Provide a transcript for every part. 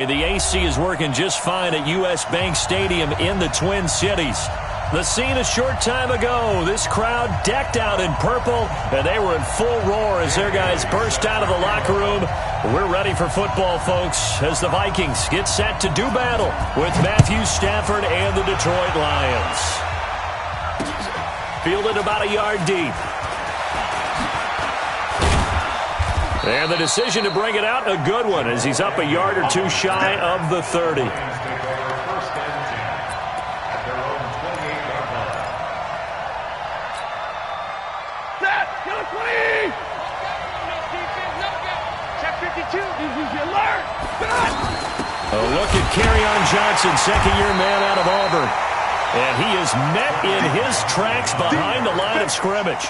The AC is working just fine at U.S. Bank Stadium in the Twin Cities. The scene a short time ago, this crowd decked out in purple, and they were in full roar as their guys burst out of the locker room. We're ready for football, folks, as the Vikings get set to do battle with Matthew Stafford and the Detroit Lions. Fielded about a yard deep. And the decision to bring it out, a good one, as he's up a yard or two shy of the 30. A look at Kerryon Johnson, second-year man out of Auburn. And he is met in his tracks behind the line of scrimmage.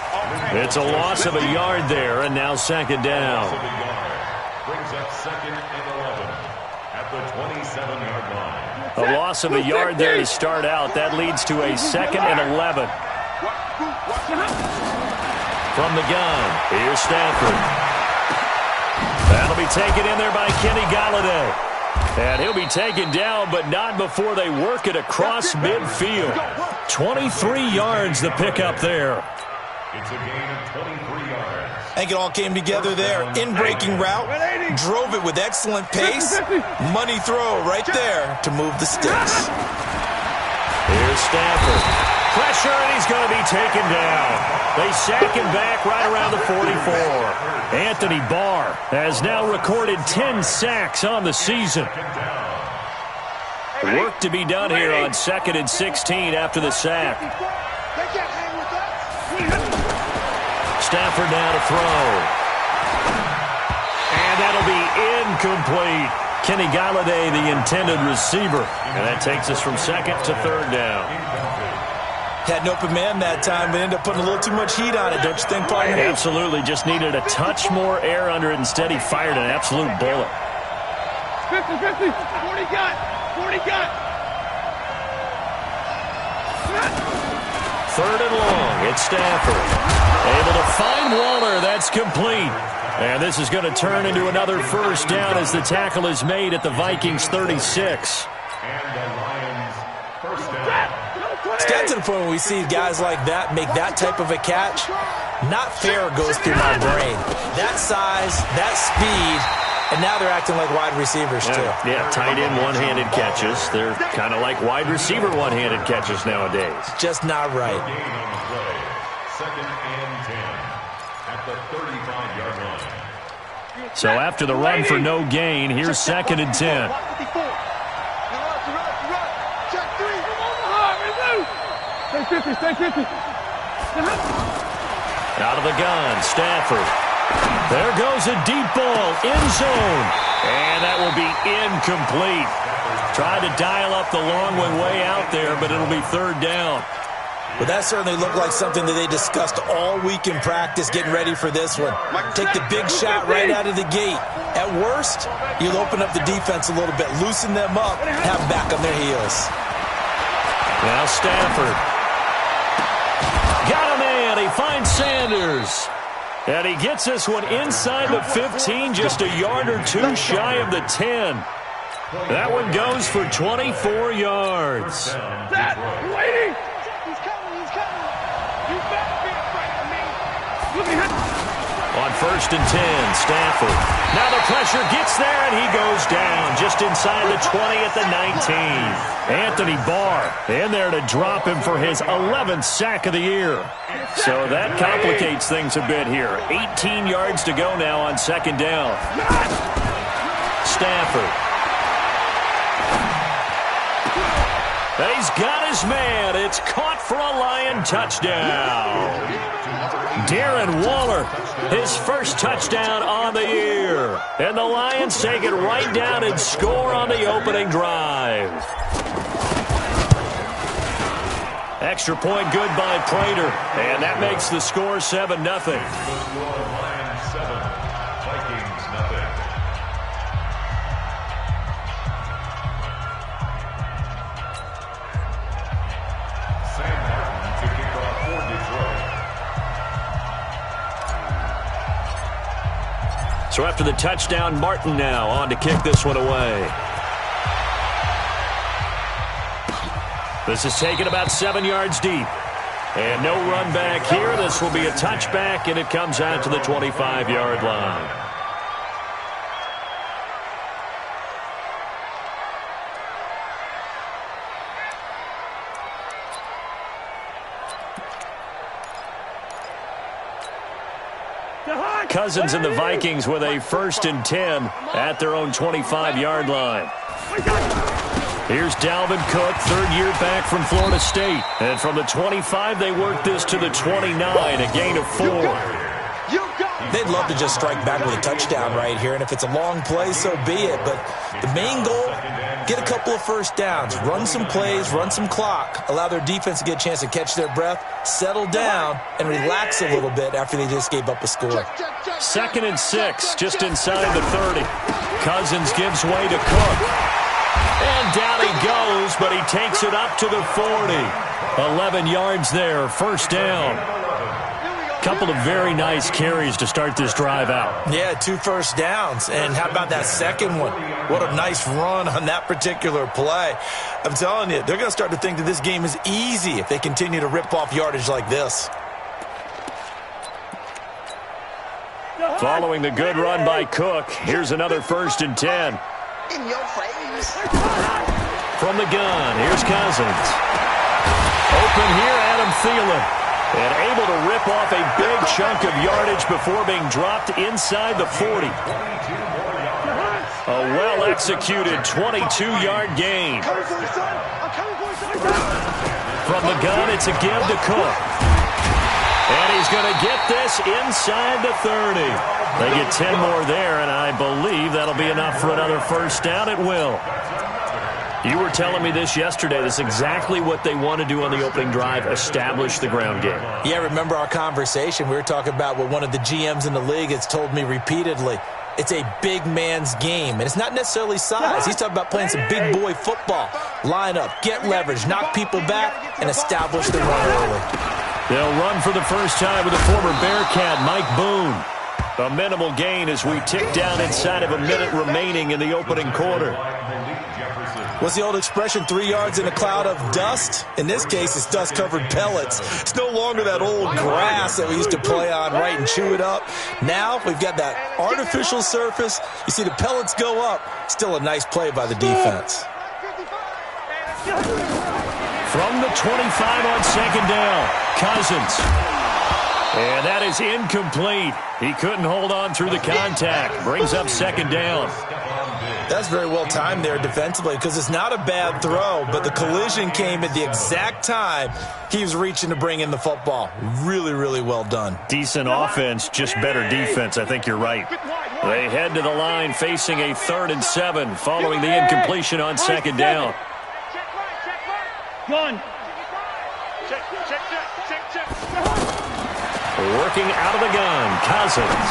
It's a loss of a yard there, and now second down. Brings up second and 11 at the 27-yard line. A loss of a yard there to start out. That leads to a second and 11. From the gun, here's Stafford. That'll be taken in there by Kenny Golladay. And he'll be taken down, but not before they work it across midfield. 23 yards the pickup there. It's a gain of 23 yards. I think it all came together there. In-breaking route, drove it with excellent pace. Money throw right there to move the sticks. Here's Stafford. Pressure, and he's going to be taken down. They sack him back right around the 44. Anthony Barr has now recorded 10 sacks on the season. Work to be done here on 2nd and 16 after the sack. Stafford now to throw. And that'll be incomplete. Kenny Golladay, the intended receiver. And that takes us from second to third down. Had an open man that time, but ended up putting a little too much heat on it, don't you think, partner? Absolutely. Just needed a touch more air under it. Instead, he fired an absolute bullet. 50-50. 40 got. 40 got. Third and long. It's Stafford. Able to find Waller. That's complete. And this is going to turn into another first down as the tackle is made at the Vikings 36. And the Lions first down. It's got to the point where we see guys like that make that type of a catch. Not fair goes through my brain. That size, that speed, and now they're acting like wide receivers too. Yeah, tight end one-handed catches. They're kind of like wide receiver one-handed catches nowadays. Just not right. Gain on the play. Second and 10 at the 35-yard line. So after the run for no gain, here's second and 10. Stay 50, stay 50. Out of the gun, Stafford. There goes a deep ball, end zone. And that will be incomplete. Tried to dial up the long one way out there, but it'll be third down. But that certainly looked like something that they discussed all week in practice, getting ready for this one. Take the big shot right out of the gate. At worst, you'll open up the defense a little bit, loosen them up, have them back on their heels. Now Stafford. Got a man. He finds Sanders. And he gets this one inside the 15, just a yard or two shy of the 10. That one goes for 24 yards. That, waiting. He's coming. You better be afraid of me. Look at him. On 1st and 10, Stafford. Now the pressure gets there, and he goes down just inside the 20 at the 19. Anthony Barr in there to drop him for his 11th sack of the year. So that complicates things a bit here. 18 yards to go now on second down. Stafford. And he's got his man. It's caught for a Lion touchdown. Darren Waller, his first touchdown on the year. And the Lions take it right down and score on the opening drive. Extra point good by Prater. And that makes the score 7-0. Lions 7, Vikings nothing. Sam Martin to kick off for Detroit. So after the touchdown, Martin now on to kick this one away. This is taken about 7 yards deep. And no run back here. This will be a touchback, and it comes out to the 25-yard line. Cousins and the Vikings with a 1st and 10 at their own 25-yard line. Here's Dalvin Cook, 3rd year back from Florida State. And from the 25, they work this to the 29, a gain of 4. They'd love to just strike back with a touchdown right here, and if it's a long play, so be it. But the main goal, get a couple of first downs, run some plays, run some clock, allow their defense to get a chance to catch their breath, settle down, and relax a little bit after they just gave up a score. 2nd and 6, just inside the 30. Cousins gives way to Cook. And down he goes, but he takes it up to the 40. 11 yards there, 1st down. Couple of very nice carries to start this drive out. Yeah, 2 first downs. And how about that second one? What a nice run on that particular play. I'm telling you, they're going to start to think that this game is easy if they continue to rip off yardage like this. Following the good run by Cook, here's another 1st and 10. In your face. From the gun, here's Cousins. Open here, Adam Thielen. And able to rip off a big chunk of yardage before being dropped inside the 40. A well-executed 22-yard gain. From the gun, it's a give to Cook. And he's going to get this inside the 30. They get 10 more there, and I believe that'll be enough for another 1st down. It will. You were telling me this yesterday. That's exactly what they want to do on the opening drive, establish the ground game. Yeah, remember our conversation? We were talking about what one of the GMs in the league has told me repeatedly. It's a big man's game, and it's not necessarily size. He's talking about playing some big boy football. Line up, get leverage, knock people back, and establish the run early. They'll run for the first time with the former Bearcat, Mike Boone. A minimal gain as we tick down inside of a minute remaining in the opening quarter. What's the old expression, 3 yards in a cloud of dust? In this case, it's dust-covered pellets. It's no longer that old grass that we used to play on, right, and chew it up. Now we've got that artificial surface. You see the pellets go up. Still a nice play by the defense. From the 25 on 2nd down, Cousins. And that is incomplete. He couldn't hold on through the contact. Brings up 2nd down. That's very well timed there defensively because it's not a bad throw, but the collision came at the exact time he was reaching to bring in the football. Really, really well done. Decent offense, just better defense. I think you're right. They head to the line facing a 3rd and 7 following the incompletion on 2nd down. One. Working out of the gun, Cousins.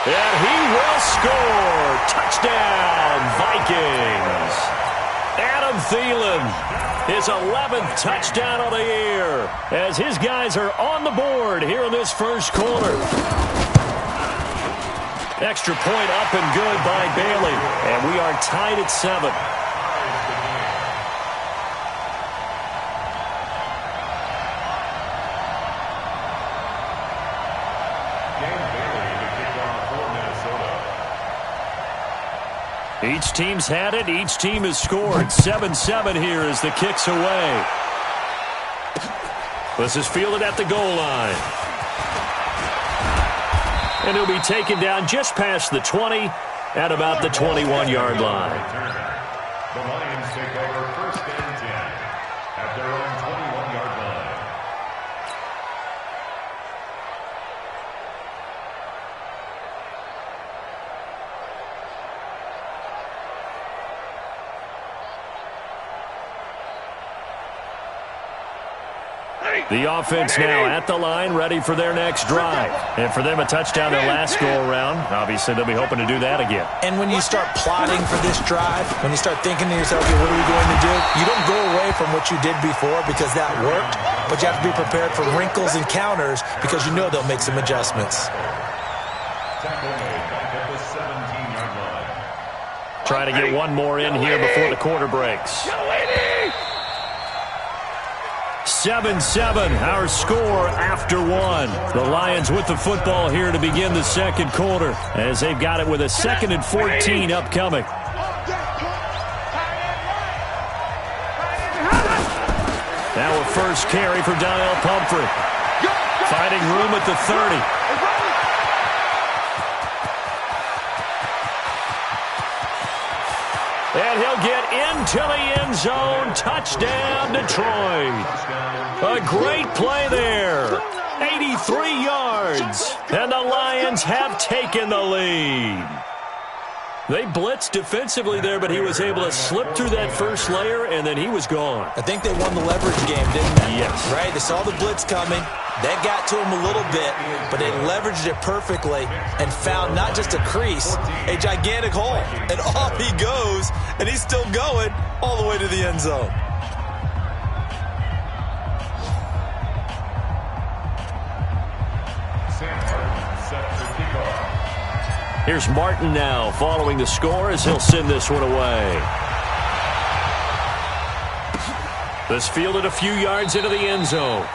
And he will score. Touchdown, Vikings. Adam Thielen, his 11th touchdown of the year, as his guys are on the board here in this 1st quarter. Extra point up and good by Bailey, and we are tied at 7. Each team's had it. Each team has scored. 7-7 here as the kick's away. This is fielded at the goal line. And he'll be taken down just past the 20 at about the 21-yard line. The Lions take over 1st and 10 at their own 21-yard line. The offense now at the line, ready for their next drive. And for them, a touchdown their last go-around. Obviously, they'll be hoping to do that again. And when you start plotting for this drive, when you start thinking to yourself, okay, what are we going to do? You don't go away from what you did before because that worked, but you have to be prepared for wrinkles and counters because you know they'll make some adjustments. Trying to get one more in here before the quarter breaks. 7-7, our score after one. The Lions with the football here to begin the second quarter as they've got it with a 2nd and 14 upcoming. Now a first carry for Donnell Pumphrey. Finding room at the 30. And he'll get into the end zone. Touchdown, Detroit. A great play there. 83 yards. And the Lions have taken the lead. They blitzed defensively there, but he was able to slip through that first layer, and then he was gone. I think they won the leverage game, didn't they? Yes. Right? They saw the blitz coming. That got to him a little bit, but they leveraged it perfectly and found not just a crease, a gigantic hole. And off he goes, and he's still going all the way to the end zone. Here's Martin now following the score as he'll send this one away. This fielded a few yards into the end zone.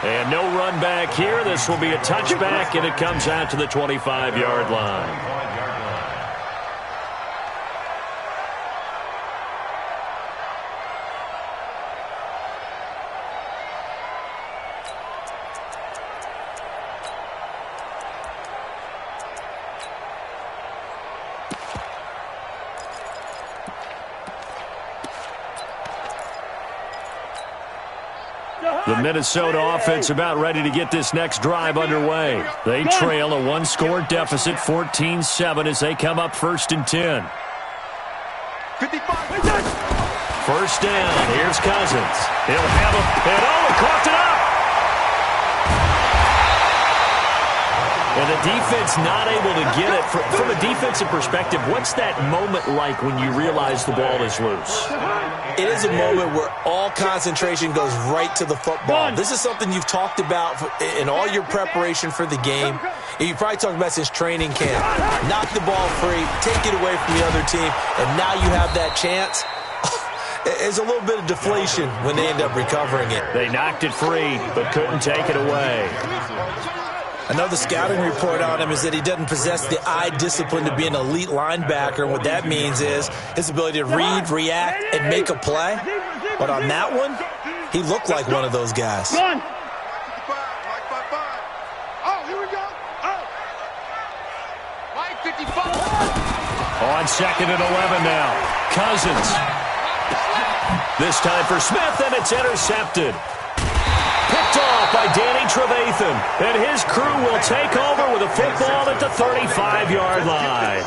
And no run back here. This will be a touchback, and it comes out to the 25-yard line. The Minnesota offense about ready to get this next drive underway. They trail a one-score deficit, 14-7, as they come up 1st and 10. 55. First down. Here's Cousins. He'll have him. And he caught it up. And the defense not able to get it. From a defensive perspective, what's that moment like when you realize the ball is loose? It is a moment where all concentration goes right to the football. This is something you've talked about in all your preparation for the game. And you probably talked about since training camp. Knock the ball free, take it away from the other team, and now you have that chance. There's a little bit of deflation when they end up recovering it. They knocked it free, but couldn't take it away. Another scouting report on him is that he doesn't possess the eye discipline to be an elite linebacker. And what that means is his ability to read, react, and make a play. But on that one, he looked like one of those guys. Oh, here we go. Oh. Mike 55. On 2nd and 11 now. Cousins. This time for Smith, and it's intercepted. Picked off by Danny Trevathan, and his crew will take over with a football at the 35-yard line.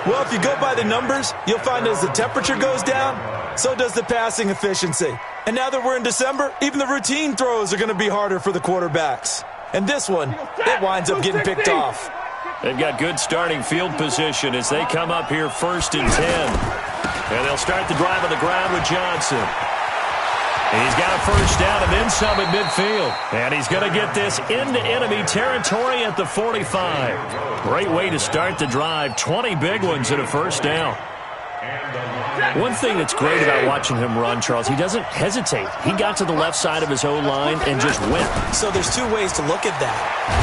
Well, if you go by the numbers, you'll find as the temperature goes down, so does the passing efficiency. And now that we're in December, even the routine throws are going to be harder for the quarterbacks. And this one, it winds up getting picked off. They've got good starting field position as they come up here 1st and 10. And they'll start the drive on the ground with Johnson. He's got a first down and then some at midfield. And he's going to get this into enemy territory at the 45. Great way to start the drive. 20 big ones and a first down. One thing that's great about watching him run, Charles, he doesn't hesitate. He got to the left side of his own line and just went. So there's two ways to look at that.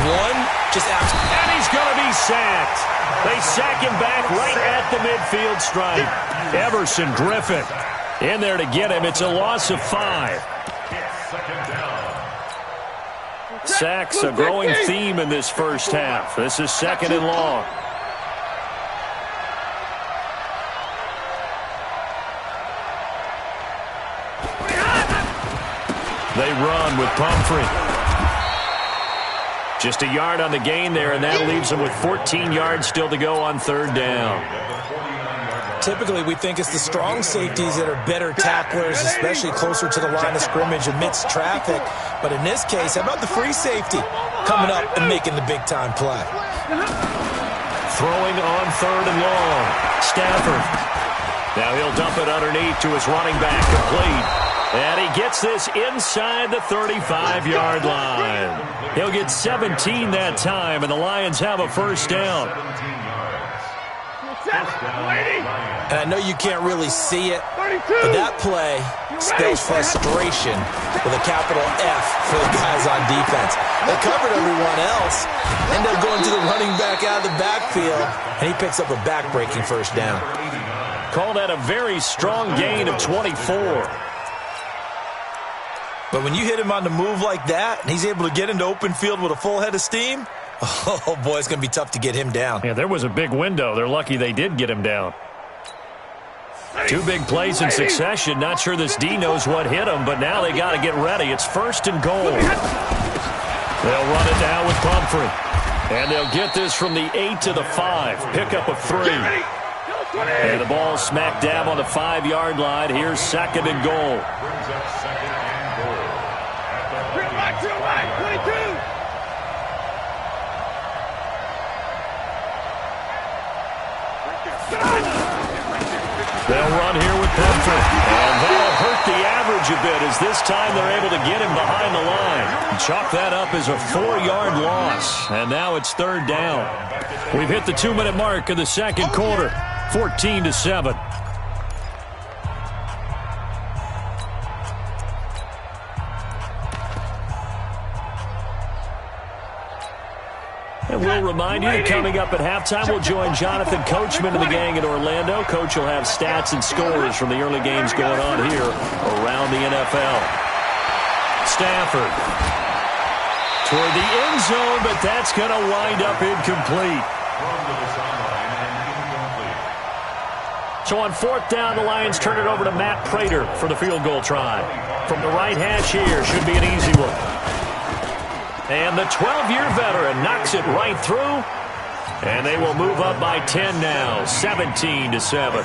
One, just ask. And he's going to be sacked. They sack him back right at the midfield stripe. Everson Griffin in there to get him. It's a loss of 5. Sacks, a growing theme in this first half. This is 2nd and long. They run with Pumphrey. Just a yard on the gain there, and that leaves them with 14 yards still to go on 3rd down. Typically, we think it's the strong safeties that are better tacklers, especially closer to the line of scrimmage amidst traffic. But in this case, how about the free safety coming up and making the big-time play? Throwing on 3rd and long. Stafford. Now he'll dump it underneath to his running back, complete. And he gets this inside the 35-yard line. He'll get 17 that time, and the Lions have a first down. And I know you can't really see it, But that play spells frustration with a capital F for the guys on defense. They covered everyone else, end up going to the running back out of the backfield, and he picks up a back-breaking first down. Call that a very strong gain of 24. But when you hit him on the move like that, and he's able to get into open field with a full head of steam, oh, boy, it's going to be tough to get him down. Yeah, there was a big window. They're lucky they did get him down. Two big plays in succession. Not sure this D knows what hit him, but now they got to get ready. It's 1st and goal. They'll run it now with Pumphrey. And they'll get this from the 8 to the 5. Pickup of 3. And the ball smack dab on the 5-yard line. Here's 2nd and goal. Brings up 2nd and goal. At the 22. They'll run here with Pumphrey. And that'll hurt the average a bit as this time they're able to get him behind the line. Chalk that up as a 4-yard loss. And now it's 3rd down. We've hit the 2-minute mark of the 2nd quarter. 14-7. And we'll remind you that coming up at halftime, we'll join Jonathan Coachman and the gang in Orlando. Coach will have stats and scores from the early games going on here around the NFL. Stafford toward the end zone, but that's going to wind up incomplete. So on 4th down, the Lions turn it over to Matt Prater for the field goal try. From the right hash here, should be an easy one. And the 12-year veteran knocks it right through. And they will move up by 10 now, 17-7.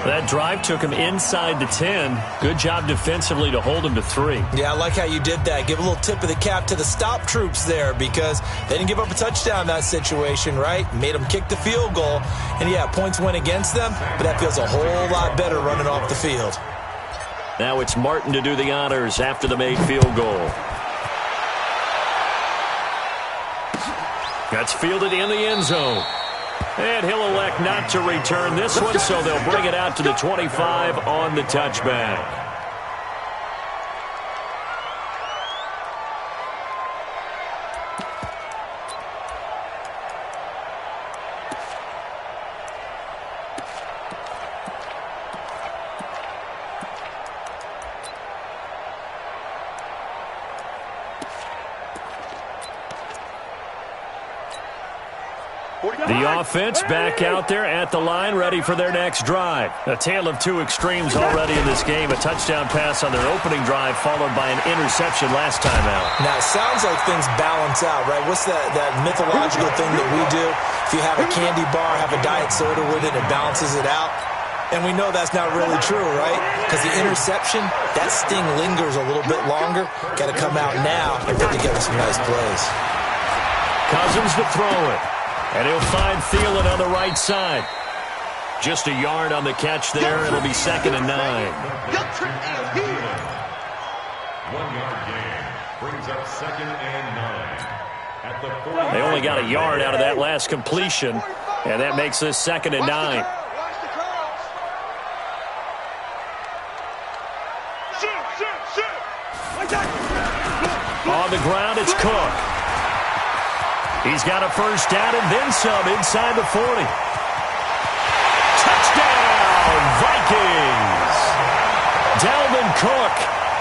That drive took him inside the 10. Good job defensively to hold him to 3. Yeah, I like how you did that. Give a little tip of the cap to the stop troops there because they didn't give up a touchdown in that situation, right? Made them kick the field goal. And, yeah, points went against them, but that feels a whole lot better running off the field. Now it's Martin to do the honors after the made field goal. That's fielded in the end zone. And he'll elect not to return this one, so they'll bring it out to the 25 on the touchback. The offense back out there at the line, ready for their next drive. A tale of two extremes already in this game. A touchdown pass on their opening drive, followed by an interception last time out. Now, it sounds like things balance out, right? What's that mythological thing that we do? If you have a candy bar, have a diet soda with it, it balances it out. And we know that's not really true, right? Because the interception, that sting lingers a little bit longer. Got to come out now and put together some nice plays. Cousins to throw it. And he'll find Thielen on the right side. Just a yard on the catch there. It'll be 2nd and 9. 1-yard gain brings up 2nd and 9. At the 40. They only got a yard out of that last completion, and that makes this 2nd and 9. On the ground, it's Cook. He's got a first down and then some inside the 40. Touchdown, Vikings! Dalvin Cook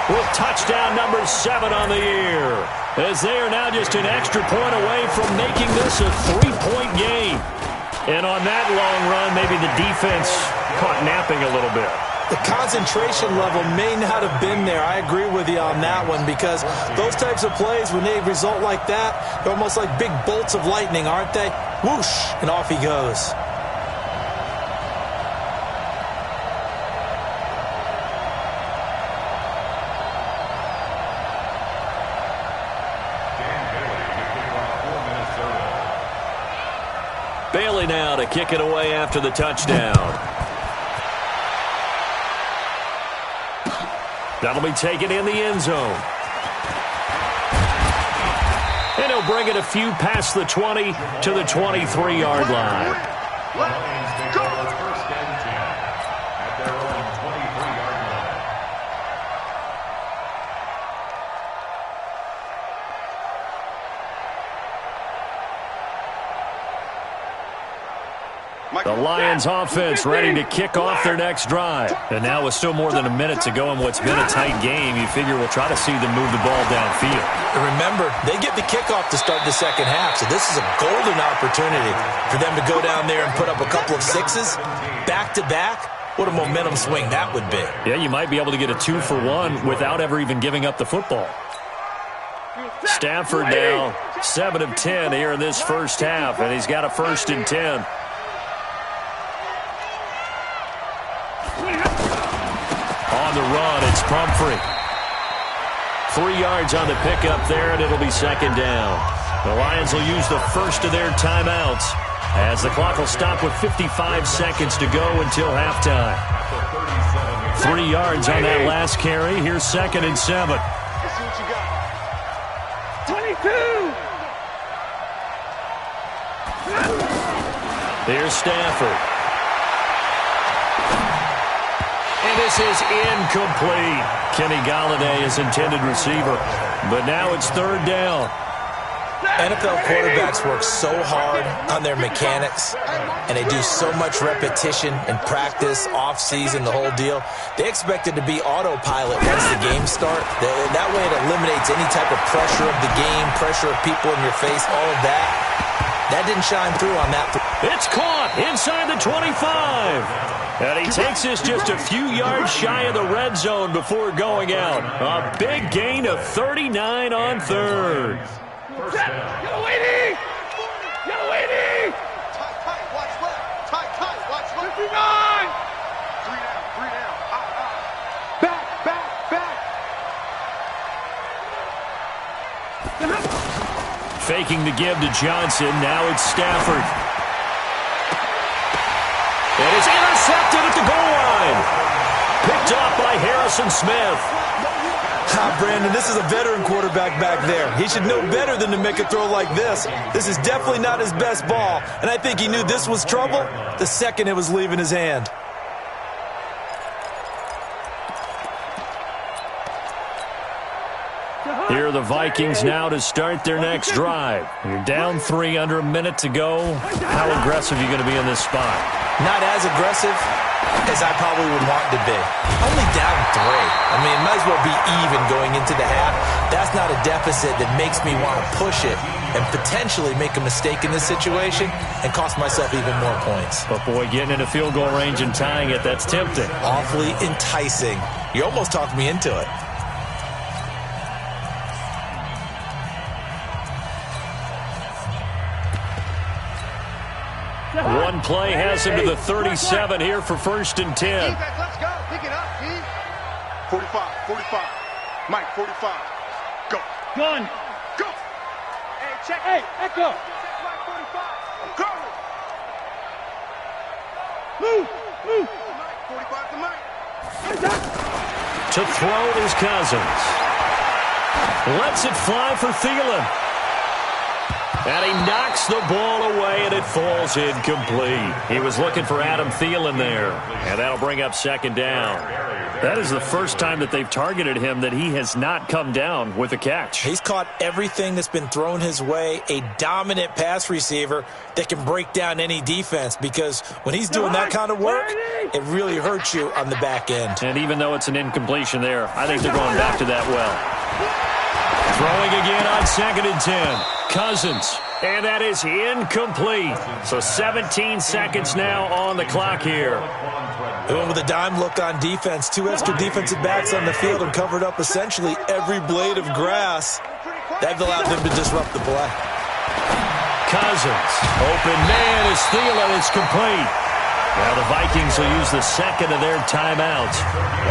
with touchdown number 7 on the year, as they are now just an extra point away from making this a 3-point game. And on that long run, maybe the defense caught napping a little bit. The concentration level may not have been there. I agree with you on that one because those types of plays, when they result like that, they're almost like big bolts of lightning, aren't they? Whoosh, and off he goes. Bailey now to kick it away after the touchdown. That'll be taken in the end zone. And he'll bring it a few past the 20 to the 23-yard line. Lions take over 1st and 10 at their own 23-yard The Lions offense ready to kick off their next drive. And now with still more than a minute to go in what's been a tight game, you figure we'll try to see them move the ball downfield. And remember, they get the kickoff to start the second half, so this is a golden opportunity for them to go down there and put up a couple of sixes back-to-back. What a momentum swing that would be. Yeah, you might be able to get a 2-for-1 without ever even giving up the football. Stafford now 7 of 10 here in this first half, and he's got a 1st and 10. On the run, it's Pumphrey. 3 yards on the pickup there, and it'll be 2nd down. The Lions will use the first of their timeouts as the clock will stop with 55 seconds to go until halftime. 3 yards on that last carry. Here's 2nd and 7. Let's see what you got. 22! Here's Stafford. And this is incomplete. Kenny Galladay is intended receiver. But now it's 3rd down. NFL quarterbacks work so hard on their mechanics, and they do so much repetition and practice, off-season, the whole deal. They expect it to be autopilot once the game starts. That way it eliminates any type of pressure of the game, pressure of people in your face, all of that. That didn't shine through on that. It's caught inside the 25. And he takes this just a few yards shy of the red zone before going out. A big gain of 39 on 3rd. Yellow lady! Yellow lady! Tight, watch left. Tight, watch left. 59! 3 down. Back. Faking the give to Johnson. Now it's Stafford. It is intercepted at the goal line. Picked off by Harrison Smith. Brandon, this is a veteran quarterback back there. He should know better than to make a throw like this. This is definitely not his best ball, and I think he knew this was trouble the second it was leaving his hand. Here are the Vikings now to start their next drive. You're down 3, under a minute to go. How aggressive are you going to be in this spot? Not as aggressive as I probably would want to be. Only down 3. I mean, it might as well be even going into the half. That's not a deficit that makes me want to push it and potentially make a mistake in this situation and cost myself even more points. But, boy, getting in a field goal range and tying it, that's tempting. Awfully enticing. You almost talked me into it. One play has him to the 37 here for 1st and 10. Defense, let's go. Pick it up, D. 45. Mike, 45. Go. Gun. Go. Hey, check. Hey, Echo. Check Mike, 45. Go. Move. Mike, 45 to Mike. To throw is Cousins. Lets it fly for Thielen. And he knocks the ball away, and it falls incomplete. He was looking for Adam Thielen there, and that'll bring up 2nd down. That is the first time that they've targeted him that he has not come down with a catch. He's caught everything that's been thrown his way, a dominant pass receiver that can break down any defense, because when he's doing that kind of work, it really hurts you on the back end. And even though it's an incompletion there, I think they're going back to that well. Throwing again on 2nd and 10. Cousins. And that is incomplete. So 17 seconds now on the clock here. They went with a dime look on defense. 2 extra defensive backs on the field and covered up essentially every blade of grass. That allowed them to disrupt the play. Cousins. Open man is Thielen. It's complete. Now the Vikings will use the 2nd of their timeouts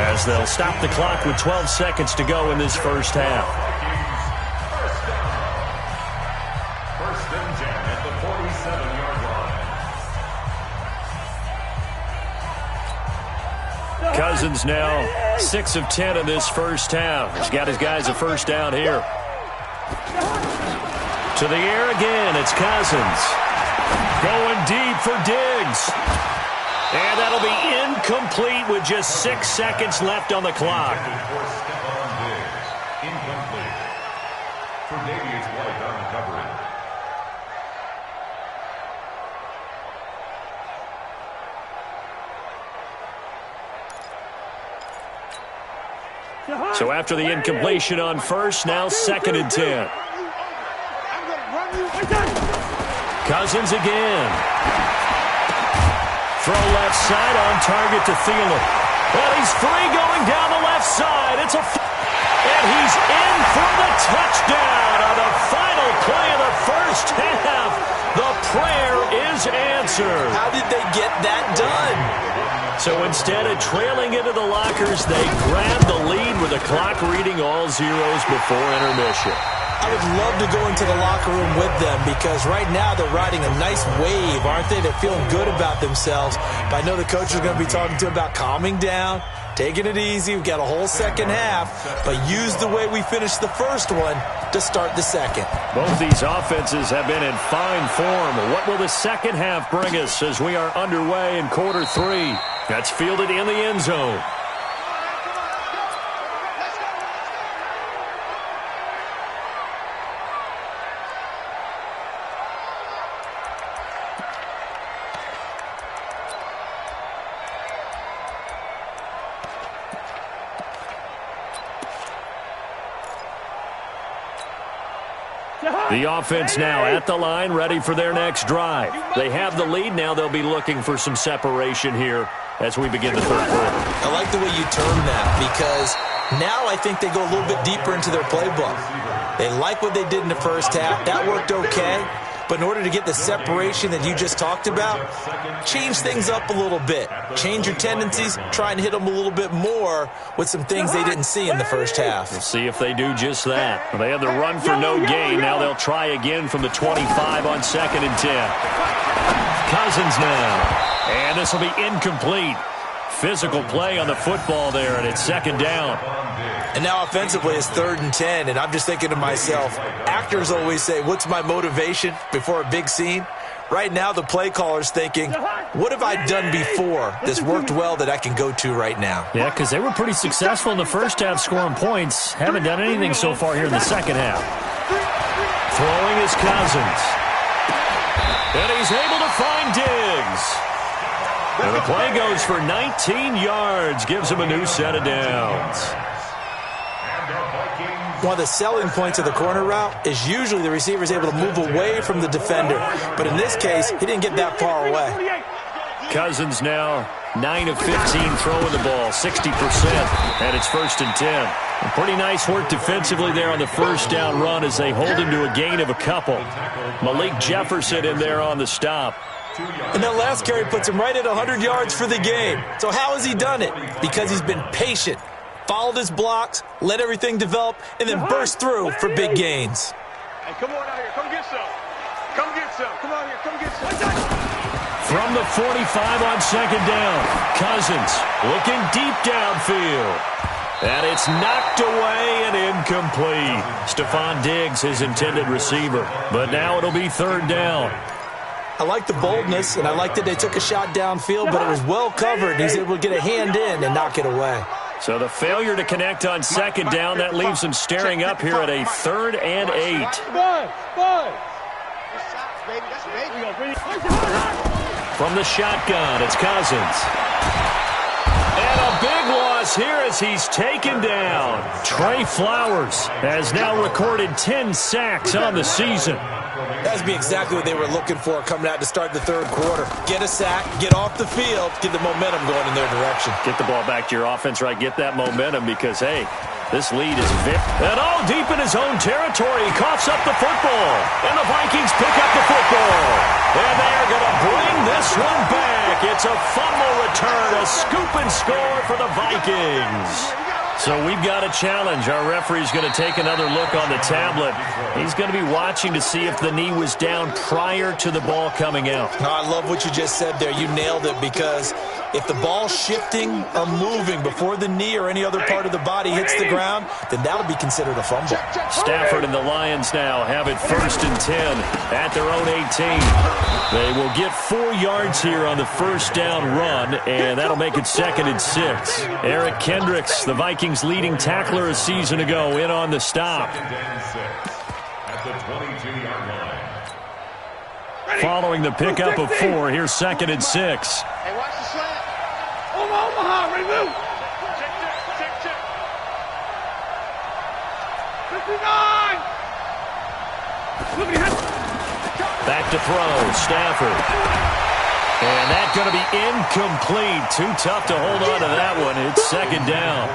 as they'll stop the clock with 12 seconds to go in this first half. Cousins now 6 of 10 in this first half. He's got his guys a 1st down here. To the air again, it's Cousins. Going deep for Diggs. And that'll be incomplete with just 6 seconds left on the clock. Incomplete. For Davies White on the coverage. So after the incompletion on first, now 2nd and 10. Cousins again. Throw left side on target to Thielen. And he's free going down the left side. And he's in for the touchdown on the final play of the first half. The prayer is answered. How did they get that done? So instead of trailing into the lockers, they grabbed the lead with the clock reading all zeros before intermission. I would love to go into the locker room with them because right now they're riding a nice wave, aren't they? They're feeling good about themselves. But I know the coach is going to be talking to them about calming down, taking it easy. We've got a whole second half, but use the way we finished the first one to start the second. Both these offenses have been in fine form. What will the second half bring us as we are underway in quarter 3? That's fielded in the end zone. The offense now at the line, ready for their next drive. They have the lead. Now they'll be looking for some separation here as we begin the third quarter. I like the way you term that because now I think they go a little bit deeper into their playbook. They like what they did in the first half. That worked okay. But in order to get the separation that you just talked about, change things up a little bit. Change your tendencies. Try and hit them a little bit more with some things they didn't see in the first half. We'll see if they do just that. Well, they had the run for no gain. Now they'll try again from the 25 on 2nd and 10. Cousins now. And this will be incomplete. Physical play on the football there, and it's 2nd down. And now offensively it's 3rd and 10, and I'm just thinking to myself, actors always say, what's my motivation before a big scene? Right now the play caller's thinking, what have I done before that's worked well that I can go to right now? Yeah, because they were pretty successful in the first half scoring points. Haven't done anything so far here in the second half. Throwing is Cousins. And he's able to find Diggs. And the play goes for 19 yards, gives him a new set of downs. One of the selling points of the corner route is usually the receiver is able to move away from the defender. But in this case, he didn't get that far away. Cousins now 9 of 15 throwing the ball, 60%. And it's 1st and 10. Pretty nice work defensively there on the first down run as they hold him to a gain of a couple. Malik Jefferson in there on the stop. And that last carry puts him right at 100 yards for the game. So how has he done it? Because he's been patient, followed his blocks, let everything develop, and then burst through for big gains. Hey, come on out here. Come get some. Come get some. Come out here. Come get some. From the 45 on 2nd down, Cousins looking deep downfield. And it's knocked away and incomplete. Stephon Diggs, his intended receiver. But now it'll be 3rd down. I like the boldness, and I like that they took a shot downfield, but it was well covered. He's able to get a hand in and knock it away. So the failure to connect on 2nd down, that leaves them staring up here at a 3rd and 8. From the shotgun, it's Cousins. And a big loss here as he's taken down. Trey Flowers has now recorded 10 sacks on the season. That would be exactly what they were looking for coming out to start the third quarter. Get a sack, get off the field, get the momentum going in their direction. Get the ball back to your offense, right? Get that momentum because, hey, this lead is and all deep in his own territory. He coughs up the football. And the Vikings pick up the football. And they're going to bring this one back. It's a fumble return, a scoop and score for the Vikings. So we've got a challenge. Our referee's going to take another look on the tablet. He's going to be watching to see if the knee was down prior to the ball coming out. No, I love what you just said there. You nailed it because if the ball's shifting or moving before the knee or any other part of the body hits the ground, then that'll be considered a fumble. Stafford and the Lions now have it 1st and 10 at their own 18. They will get 4 yards here on the first down run, and that'll make it 2nd and 6. Eric Kendricks, the Vikings leading tackler a season ago, in on the stop. Following the pickup of 4, here's 2nd and 6. Hey, watch the slant. Omaha, ready, move. Back to throw, Stafford. And that's going to be incomplete. Too tough to hold on to that one. It's second down.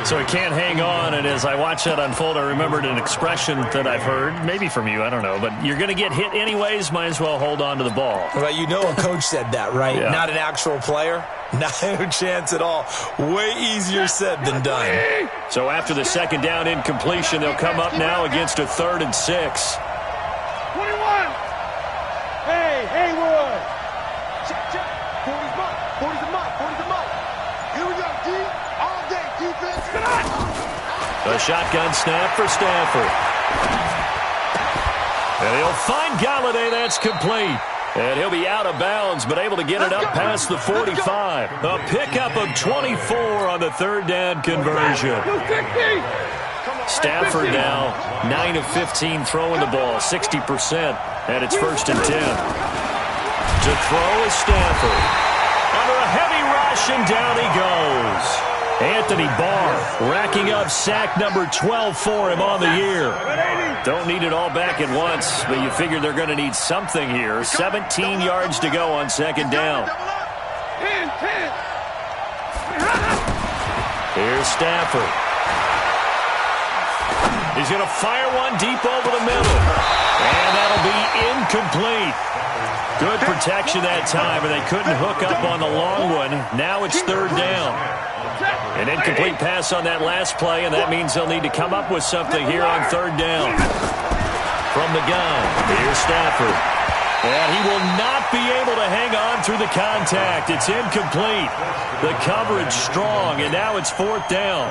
So he can't hang on, and as I watch that unfold, I remembered an expression that I've heard, maybe from you, I don't know, but you're going to get hit anyways, might as well hold on to the ball. Well, you know a coach said that, right? Yeah. Not an actual player? No chance at all. Way easier said than done. So after the second down incompletion, they'll come up now against a 3rd and 6. 21. Hey, Haywood. Check, check. 40's mine. 40's a mine. 40's a mine. Here we go, D. All day, defense. A shotgun snap for Stafford. And he'll find Galladay. That's complete. And he'll be out of bounds, but able to get it up past the 45. A pickup of 24 on the 3rd down conversion. Stafford now 9 of 15 throwing the ball, 60%. And it's 1st and 10. To throw is Stafford. Under a heavy rush, and down he goes. Anthony Barr racking up sack number 12 for him on the year. Don't need it all back at once, but you figure they're going to need something here. 17 yards to go on second down. Here's Stafford. He's going to fire one deep over the middle. And that'll be incomplete. Good protection that time, and they couldn't hook up on the long one. Now it's 3rd down. An incomplete pass on that last play, and that means they'll need to come up with something here on 3rd down. From the gun, here's Stafford. And he will not be able to hang on through the contact. It's incomplete. The coverage strong, and now it's 4th down.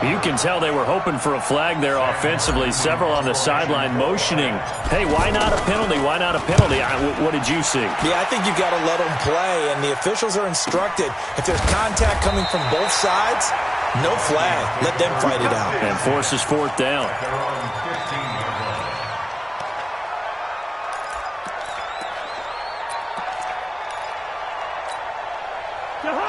You can tell they were hoping for a flag there offensively. Several on the sideline motioning. Hey, why not a penalty? Why not a penalty? What did you see? Yeah, I think you've got to let them play, and the officials are instructed. If there's contact coming from both sides, no flag. Let them fight it out. And forces 4th down.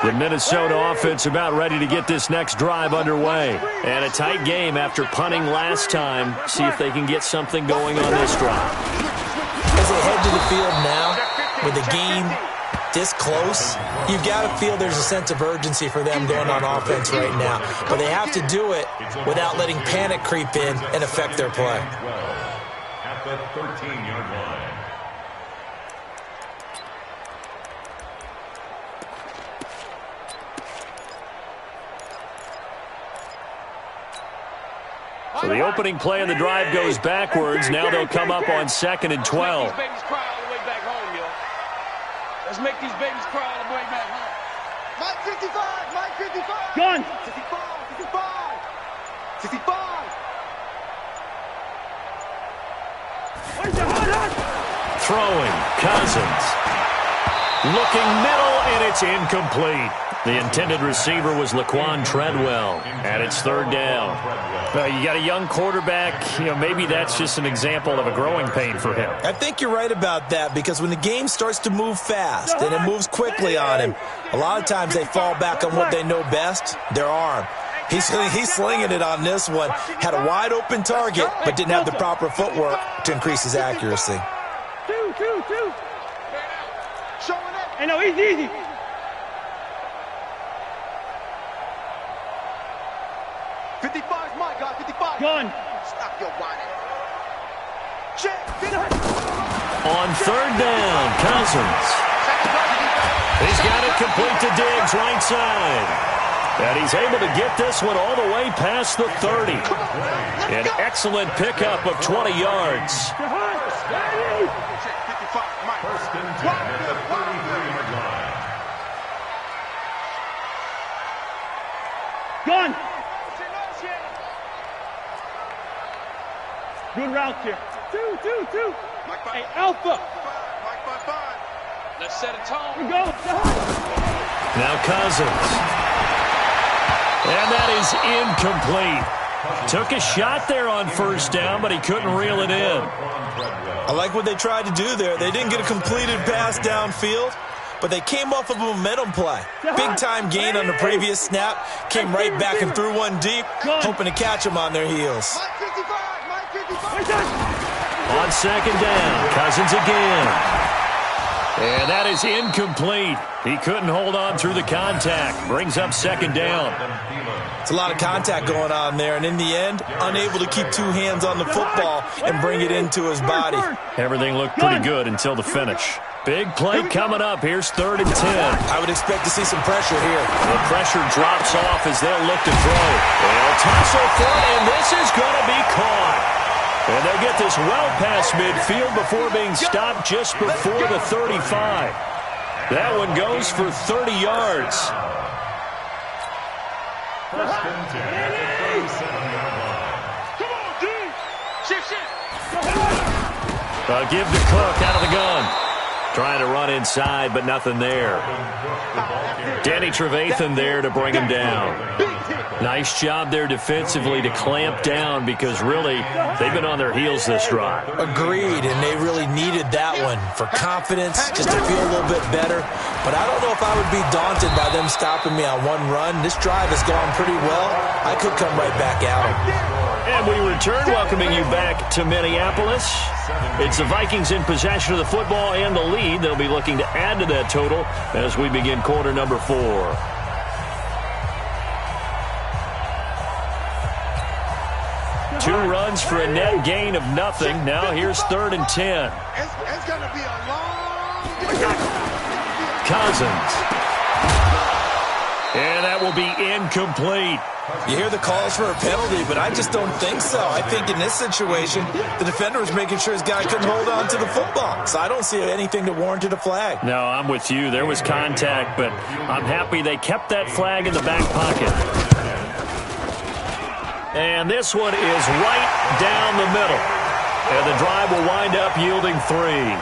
The Minnesota offense about ready to get this next drive underway. And a tight game after punting last time. See if they can get something going on this drive. As they head to the field now, with the game this close, you've got to feel there's a sense of urgency for them going on offense right now. But they have to do it without letting panic creep in and affect their play. At the 13-yard line. So the opening play of the drive goes backwards. Now they'll come up on 2nd and 12. Let's make these babies cry all the way back home, yo. Let's make these babies cry all the way back home. Mike 55, Mike 55. Gun. 55, 55, 55. Throwing, Cousins. Looking middle, and it's incomplete. The intended receiver was Laquan Treadwell, and it's 3rd down. You got a young quarterback. Maybe that's just an example of a growing pain for him. I think you're right about that, because when the game starts to move fast and it moves quickly on him, a lot of times they fall back on what they know best, their arm. He's slinging it on this one. Had a wide open target, but didn't have the proper footwork to increase his accuracy. Two. Showing it. Hey, no, easy. 55 is mine, guys. 55. Gun. Stop your whining. Check. On 3rd down, Cousins. He's got it complete to Diggs, right side. And he's able to get this one all the way past the 30. An excellent pickup of 20 yards. Check 55, Mike. 1st and 10 at the 33-yard line. Gun. Good route here. Two. Hey, Alpha. Mike 5. Let's set a tone. We go. Now Cousins. And that is incomplete. Took a shot there on 1st down, but he couldn't reel it in. I like what they tried to do there. They didn't get a completed pass downfield, but they came off of a momentum play. Big-time gain on the previous snap, came right back and threw one deep, hoping to catch them on their heels. On second down, Cousins again. And that is incomplete. He couldn't hold on through the contact. Brings up second down. It's a lot of contact going on there, and in the end, unable to keep two hands on the football and bring it into his body. Everything looked pretty good until the finish. Big play coming up. Here's 3rd and 10. I would expect to see some pressure here. The pressure drops off as they'll look to throw. They'll tussle for it, and this is going to be caught. And they'll get this well past midfield before being stopped just before the 35. That one goes for 30 yards. First and 10 at the 37-yard line. Come on, D! Shift. Give to Cook out of the gun. Trying to run inside, but nothing there. Danny Trevathan there to bring him down. Nice job there defensively to clamp down because really they've been on their heels this drive. Agreed, and they really needed that one for confidence, just to feel a little bit better. But I don't know if I would be daunted by them stopping me on one run. This drive has gone pretty well. I could come right back at them. And we return, welcoming you back to Minneapolis. It's the Vikings in possession of the football and the lead. They'll be looking to add to that total as we begin quarter number 4. Two runs for a net gain of nothing. Now here's 3rd and 10. It's going to be a long Cousins. And that will be incomplete. You hear the calls for a penalty, but I just don't think so. I think in this situation, the defender was making sure his guy couldn't hold on to the football. So I don't see anything to warrant a flag. No, I'm with you. There was contact, but I'm happy they kept that flag in the back pocket. And this one is right down the middle. And the drive will wind up yielding 3.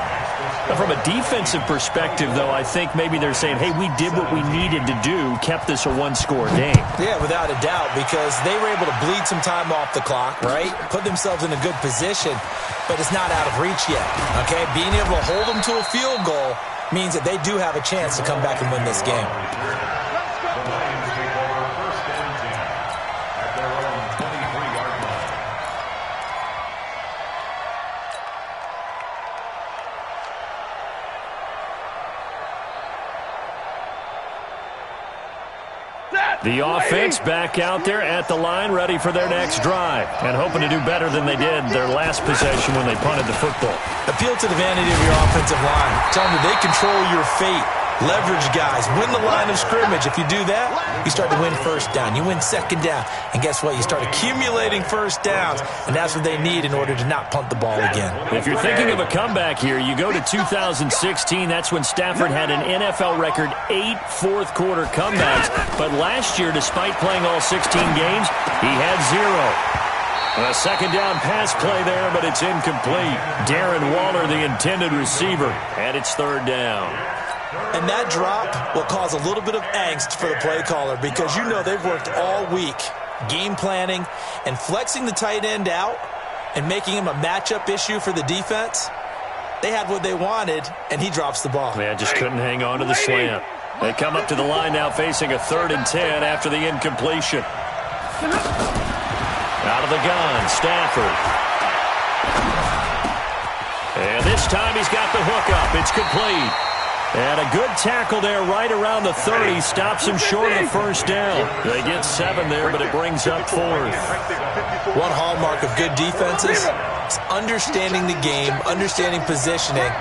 Now, from a defensive perspective, though, I think maybe they're saying, hey, we did what we needed to do, kept this a one-score game. Yeah, without a doubt, because they were able to bleed some time off the clock, right? Put themselves in a good position, but it's not out of reach yet, okay? Being able to hold them to a field goal means that they do have a chance to come back and win this game. The Lions take over 1st and 10 at their own 23-yard line. The offense back out there at the line, ready for their next drive, and hoping to do better than they did their last possession when they punted the football. Appeal to the vanity of your offensive line. Tell them that they control your fate. Leverage guys. Win the line of scrimmage. If you do that, you start to win first down. You win second down. And guess what? You start accumulating first downs, and that's what they need in order to not punt the ball again. If you're thinking of a comeback here, you go to 2016. That's when Stafford had an NFL record 8 fourth-quarter comebacks. But last year, despite playing all 16 games, he had 0. A second down pass play there, but it's incomplete. Darren Waller, the intended receiver, and it's 3rd down. And that drop will cause a little bit of angst for the play caller because you know they've worked all week game planning and flexing the tight end out and making him a matchup issue for the defense. They had what they wanted, and he drops the ball. Man, just couldn't hang on to the slant. They come up to the line now facing a 3rd and 10 after the incompletion. Out of the gun, Stafford. And this time he's got the hook up. It's complete. And a good tackle there right around the 30. Stops him short of the first down. They get 7 there, but it brings up 4th. One hallmark of good defenses is understanding the game, understanding positioning,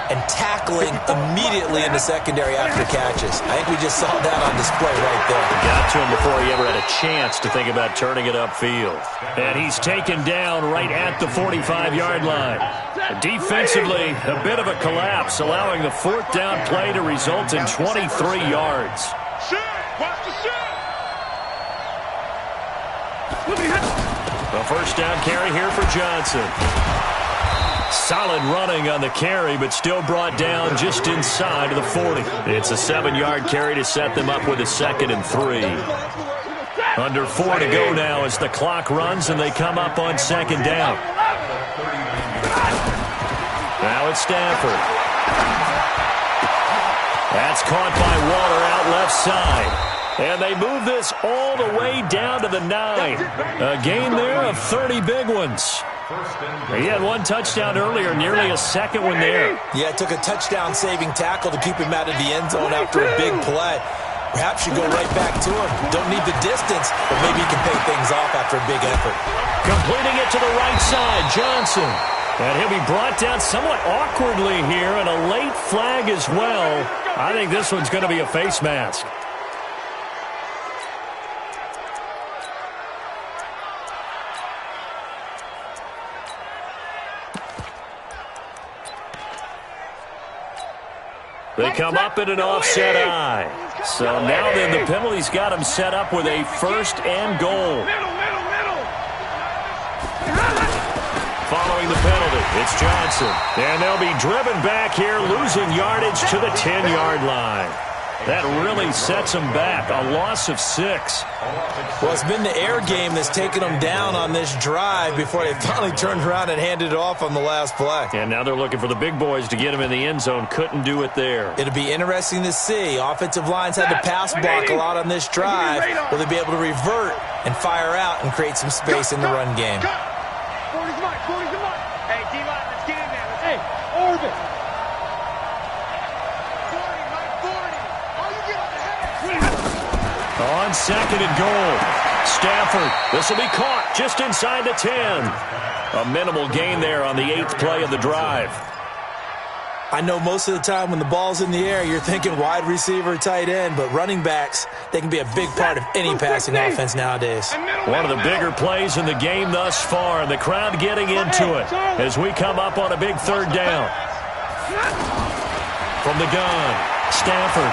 and tackling immediately in the secondary after catches. I think we just saw that on display right there. Got to him before he ever had a chance to think about turning it upfield. And he's taken down right at the 45-yard line. Defensively, a bit of a collapse, allowing the 4th down play to result in 23 yards. Watch the shot. The first down carry here for Johnson. Solid running on the carry, but still brought down just inside of the 40. It's a 7-yard carry to set them up with a 2nd and 3. Under 4 to go now as the clock runs and they come up on 2nd down. Now it's Stafford. That's caught by Waller out left side. And they move this all the way down to the 9. A gain there of 30 big ones. He had one touchdown earlier, nearly a second one there. Yeah, it took a touchdown-saving tackle to keep him out of the end zone after a big play. Perhaps you go right back to him. Don't need the distance, but maybe he can pay things off after a big effort. Completing it to the right side, Johnson. And he'll be brought down somewhat awkwardly here, and a late flag as well. I think this one's going to be a face mask. They come up in an offset eye. So now then the penalty's got him set up with a 1st and goal. Following the penalty, it's Johnson. And they'll be driven back here, losing yardage to the 10-yard line. That really sets them back. A loss of 6. Well, it's been the air game that's taken them down on this drive before they finally turned around and handed it off on the last play. And now they're looking for the big boys to get him in the end zone. Couldn't do it there. It'll be interesting to see. Offensive lines had to pass block a lot on this drive. Will they be able to revert and fire out and create some space in the run game? 40's mine. 40's mine. Hey, D-line, let's get in there. Hey, orbit. 40, Mike, 40. Oh, you get on the head. On 2nd and goal. Stafford. This will be caught just inside the 10. A minimal gain there on the 8th play of the drive. I know most of the time when the ball's in the air, you're thinking wide receiver, tight end, but running backs, they can be a big part of any passing offense nowadays. One of the bigger plays in the game thus far, and the crowd getting into it as we come up on a big 3rd down. From the gun, Stafford.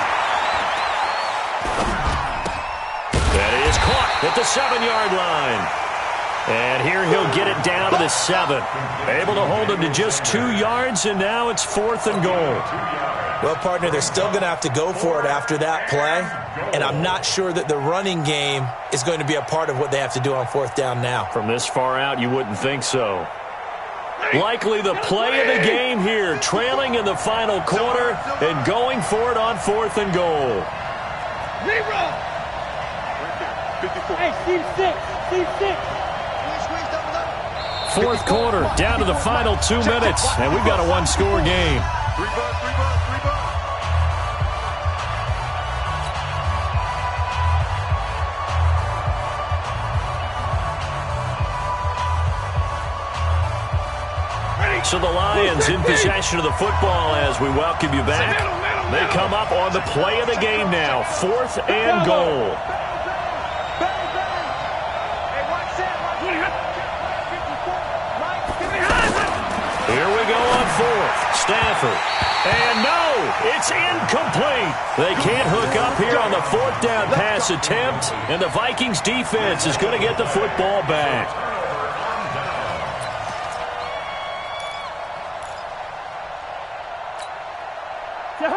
That is caught at the 7-yard line. And here he'll get it down to the 7. Able to hold him to just 2 yards, and now it's 4th and goal. Well, partner, they're still going to have to go for it after that play, and I'm not sure that the running game is going to be a part of what they have to do on 4th down now. From this far out, you wouldn't think so. Likely the play of the game here, trailing in the final quarter and going for it on 4th and goal. Hey, Steve 6. Steve 6. 4th quarter, down to the final 2 minutes, and we've got a 1-score game. 3 bucks. So the Lions in possession of the football as we welcome you back. They come up on the play of the game now, 4th and goal. Here we go on 4th. Stafford. And no, it's incomplete. They can't hook up here on the 4th down pass attempt, and the Vikings defense is going to get the football back.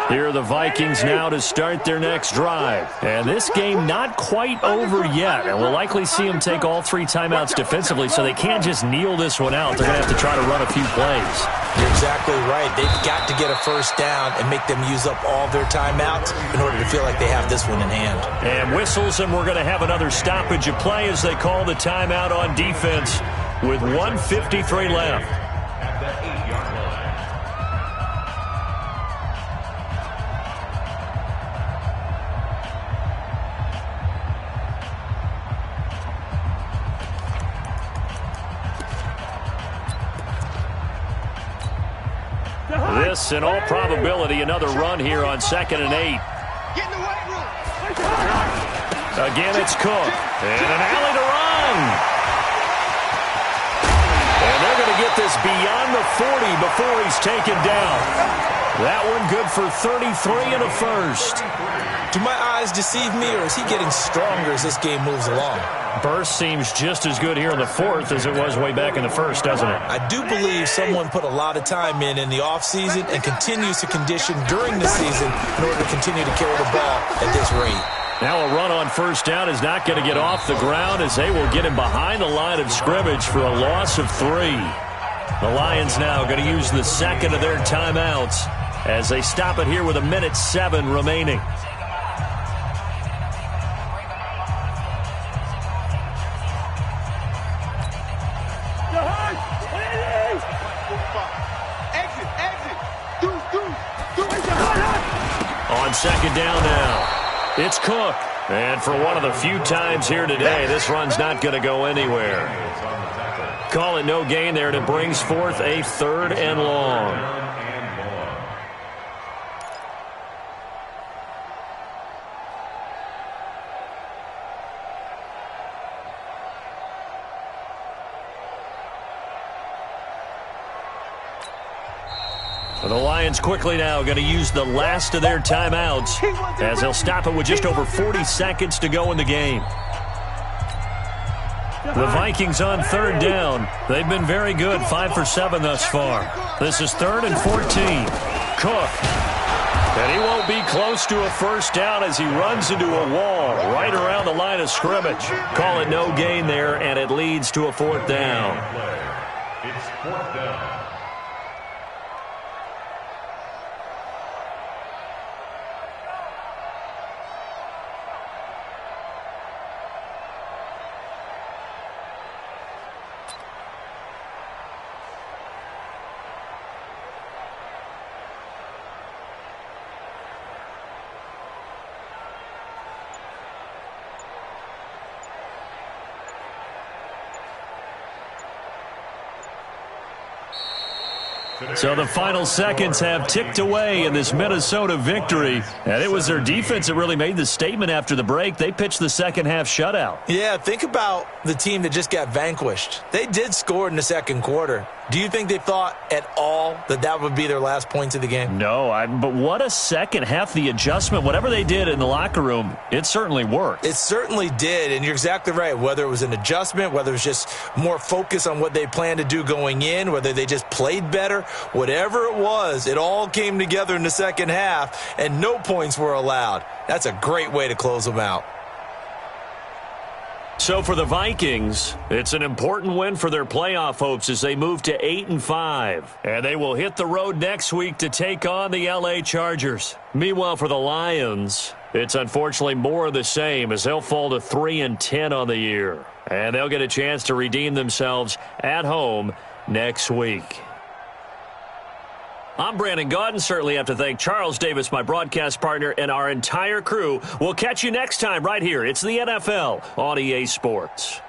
Here are the Vikings now to start their next drive. And this game not quite over yet. And we'll likely see them take all 3 timeouts defensively, so they can't just kneel this one out. They're going to have to try to run a few plays. You're exactly right. They've got to get a 1st down and make them use up all their timeouts in order to feel like they have this one in hand. And whistles, and we're going to have another stoppage of play as they call the timeout on defense with 1:53 left. At the 8-yard line. This, in all probability, another run here on 2nd and 8. Get in the weight room. Again, it's Cook. And an alley to run. And they're going to get this beyond the 40 before he's taken down. That one good for 33 and a 1st. Do my eyes deceive me, or is he getting stronger as this game moves along? Burst seems just as good here in the 4th as it was way back in the 1st, doesn't it? I do believe someone put a lot of time in the offseason and continues to condition during the season in order to continue to carry the ball at this rate. Now a run on 1st down is not going to get off the ground as they will get him behind the line of scrimmage for a loss of 3. The Lions now going to use the 2nd of their timeouts as they stop it here with 1:07 remaining. On second down now, it's Cook. And for one of the few times here today, this run's not going to go anywhere. Call it no gain there, and it brings forth a 3rd and long. The Lions quickly now going to use the last of their timeouts as they'll stop it with just over 40 seconds to go in the game. The Vikings on 3rd down. They've been very good, 5 for 7 thus far. This is 3rd and 14. Cook. And he won't be close to a first down as he runs into a wall right around the line of scrimmage. Call it no gain there, and it leads to a 4th down. It's 4th down. So the final seconds have ticked away in this Minnesota victory. And it was their defense that really made the statement after the break. They pitched the second half shutout. Yeah, think about the team that just got vanquished. They did score in the second quarter. Do you think they thought at all that that would be their last points of the game? No, but what a second half. The adjustment, whatever they did in the locker room, it certainly worked. It certainly did, and you're exactly right. Whether it was an adjustment, whether it was just more focus on what they planned to do going in, whether they just played better, whatever it was, it all came together in the second half, and no points were allowed. That's a great way to close them out. So for the Vikings, it's an important win for their playoff hopes as they move to 8-5. And they will hit the road next week to take on the LA Chargers. Meanwhile, for the Lions, it's unfortunately more of the same as they'll fall to 3-10 on the year. And they'll get a chance to redeem themselves at home next week. I'm Brandon Gaudin. Certainly have to thank Charles Davis, my broadcast partner, and our entire crew. We'll catch you next time right here. It's the NFL on EA Sports.